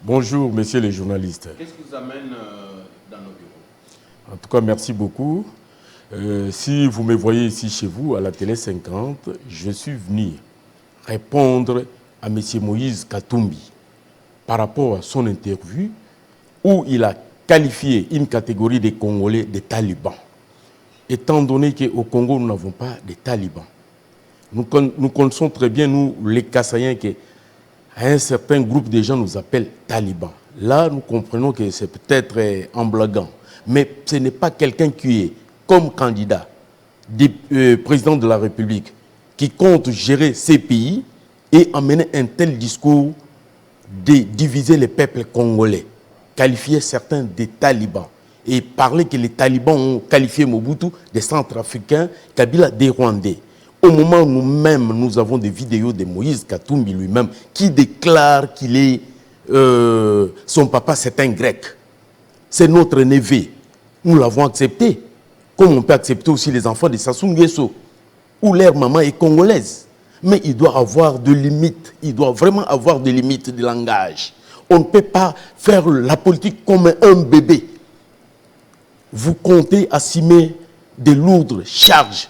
Bonjour, messieurs les journalistes. Qu'est-ce qui vous amène dans nos bureaux? En tout cas, merci beaucoup. Si vous me voyez ici chez vous, à la Télé 50, je suis venu répondre à M. Moïse Katumbi par rapport à son interview où il a qualifié une catégorie des Congolais de talibans. Étant donné qu'au Congo, nous n'avons pas de talibans. Nous connaissons très bien, nous, les Kassaïens, qu'un certain groupe de gens nous appellent talibans. Là, nous comprenons que c'est peut-être en blaguant. Mais ce n'est pas quelqu'un qui est comme candidat président de la République qui compte gérer ces pays et emmener un tel discours de diviser les peuples congolais, qualifier certains des talibans et parler que les talibans ont qualifié Mobutu des Centrafricains, Kabila des Rwandais. Au moment où nous-mêmes, nous avons des vidéos de Moïse Katumbi lui-même qui déclare qu'il est son papa, c'est un grec. C'est notre neveu. Nous l'avons accepté. Comme on peut accepter aussi les enfants de Sassou Nguesso, où leur maman est congolaise. Mais il doit avoir de limites. Il doit vraiment avoir des limites de langage. On ne peut pas faire la politique comme un bébé. Vous comptez assumer des lourdes charges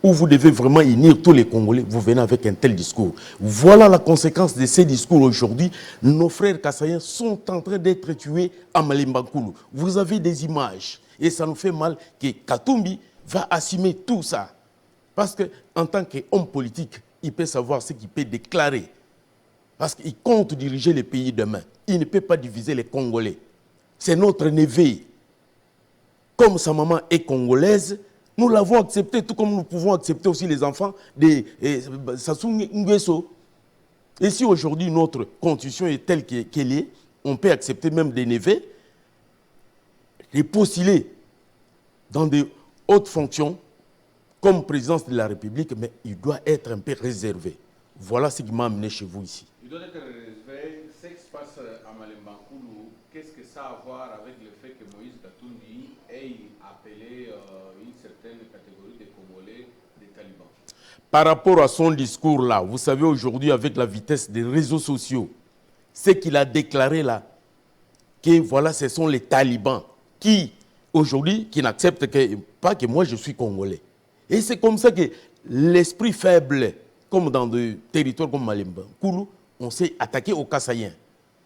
où vous devez vraiment unir tous les Congolais. Vous venez avec un tel discours. Voilà la conséquence de ces discours aujourd'hui. Nos frères Kassaïens sont en train d'être tués à Malembankulu. Vous avez des images. Et ça nous fait mal que Katumbi va assumer tout ça. Parce qu'en tant qu'homme politique, il peut savoir ce qu'il peut déclarer. Parce qu'il compte diriger les pays demain. Il ne peut pas diviser les Congolais. C'est notre neveu. Comme sa maman est congolaise, nous l'avons accepté, tout comme nous pouvons accepter aussi les enfants de Sassou Nguesso. Et si aujourd'hui notre constitution est telle qu'elle est, on peut accepter même des neveux, les postuler dans de hautes fonctions comme présidence de la République, mais il doit être un peu réservé. Voilà ce qui m'a amené chez vous ici. Il doit être réservé. Ce qui se passe à Malembankulu, qu'est-ce que ça a à voir avec le fait que Moïse Katumbi ait appelé une certaine catégorie de Congolais des talibans? Par rapport à son discours là, vous savez aujourd'hui avec la vitesse des réseaux sociaux, ce qu'il a déclaré là, que voilà, ce sont les talibans qui, aujourd'hui, qui n'acceptent pas que moi je suis congolais. Et c'est comme ça que l'esprit faible, comme dans des territoires comme Malembankulu, on s'est attaqué aux Kassaïens.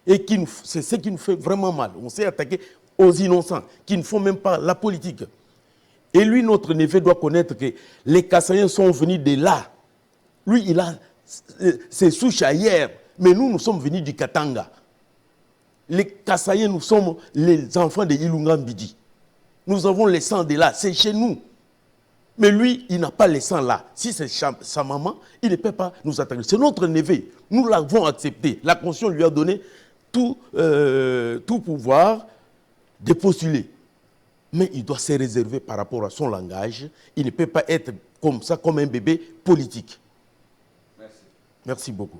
Et c'est ce qui nous fait vraiment mal. On s'est attaqué aux innocents, qui ne font même pas la politique. Et lui, notre neveu, doit connaître que les Kassaïens sont venus de là. Lui, il a ses souches ailleurs. Mais nous sommes venus du Katanga. Les Kassaïens, nous sommes les enfants de Ilunga Mbidi. Nous avons le sang de là, c'est chez nous. Mais lui, il n'a pas le sang là. Si c'est sa maman, il ne peut pas nous attaquer. C'est notre neveu. Nous l'avons accepté. La Constitution lui a donné tout pouvoir de postuler. Mais il doit se réserver par rapport à son langage. Il ne peut pas être comme ça, comme un bébé politique. Merci. Merci beaucoup.